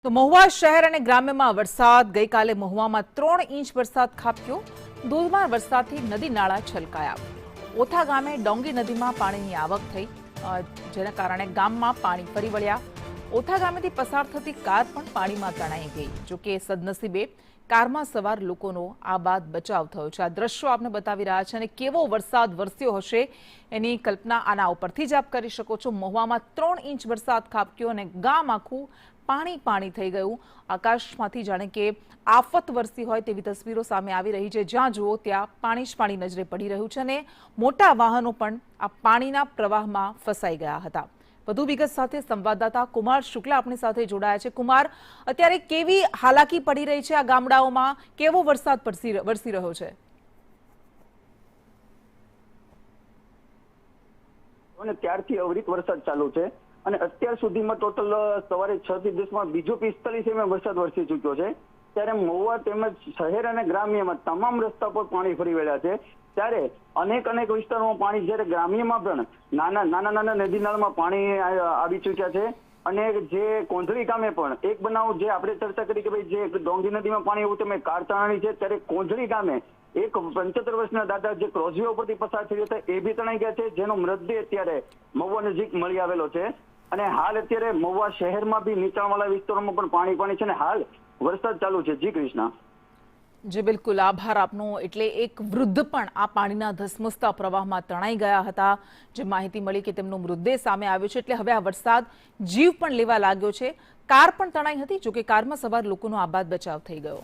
તો મહુવા શહેર અને ગ્રામ્યમાં વરસાદ ગઈકાલે મહુવામાં 3 ઇંચ વરસાદ ખાબક્યો। ધોધમાર વરસાદથી નદી નાળા છલકાયા। ઓથા ગામે ડોંગી નદીમાં પાણીની આવક થઈ, જેના કારણે ગામમાં પાણી ફરી વળ્યા। ઓથા ગામેથી પસાર થતી કાર પણ પાણીમાં તણાઈ ગઈ। જો કે સદનસીબે કારમાં સવાર લોકોનો આબાદ બચાવ થયો છે। આ દ્રશ્યો આપને બતાવી રહ્યા છે અને કેવો વરસાદ વરસ્યો હશે એની કલ્પના આના ઉપરથી જ આપ કરી શકો છો। મહુવામાં 3 ઇંચ વરસાદ ખાબક્યો અને ગામ આખું પાણી થઈ ગયું। આકાશમાંથી જાણે કે આફત વરસી હોય તેવી તસવીરો સામે આવી રહી છે। જ્યાં જુઓ ત્યાં પાણી જ પાણી નજરે પડી રહ્યું છે અને મોટા વાહનો પણ આ પાણીના પ્રવાહમાં ફસાઈ ગયા હતા। વધુ વિગત સાથે સંવાદદાતા કુમાર શુક્લા આપણી સાથે જોડાયા છે। કુમાર, અત્યારે કેવી હાલાકી પડી રહી છે આ ગામડાઓમાં? કેવો વરસાદ વરસી રહ્યો છે? અને ત્યારથી અવિરત વરસાદ ચાલુ છે અને અત્યાર સુધીમાં ટોટલ સવારે 6 થી 10 માં બીજો 45 mm વરસાદ વરસી ચૂક્યો છે। ત્યારે મહુવા તેમજ શહેર અને ગ્રામ્યમાં તમામ રસ્તા પર પાણી ફરી વળ્યા છે। ત્યારે અનેક વિસ્તારોમાં પાણી, જ્યારે ગ્રામ્યમાં પણ નાના નદી નાળામાં પાણી આવી ચૂક્યા છે। અને જે કોંધળી ગામે પણ એક બનાવ, જે આપણે ચર્ચા કરી કે ભાઈ જે ડોંગી નદીમાં પાણી એવું તમે કાર તણાણી છે, ત્યારે કોંધળી ગામે એક 75 વર્ષના દાદા જે ક્રોઝવે ઉપરથી પસાર થઈ હતા એ બી તણાઈ ગયા છે, જેનો મૃતદેહ અત્યારે મહુવા નજીક મળી આવેલો છે। અને હાલ અત્યારે મહુવા શહેરમાં બી નીચાણવાળા વિસ્તારોમાં પણ પાણી છે અને હાલ વરસાદ ચાલુ છે। જી કૃષ્ણા। જી બિલકુલ, આભાર આપનો। એટલે એક વૃદ્ધ પણ આ પાણીના ધસમસતા પ્રવાહમાં તણાઈ ગયા હતા। જે માહિતી મળી કે તેમનો મૃતદેહ સામે આવ્યો છે, એટલે હવે આ વરસાદ જીવ પણ લેવા લાગ્યો છે। કાર પણ તણાઈ હતી, જોકે કારમાં સવાર લોકોનો આબાદ બચાવ થઈ ગયો।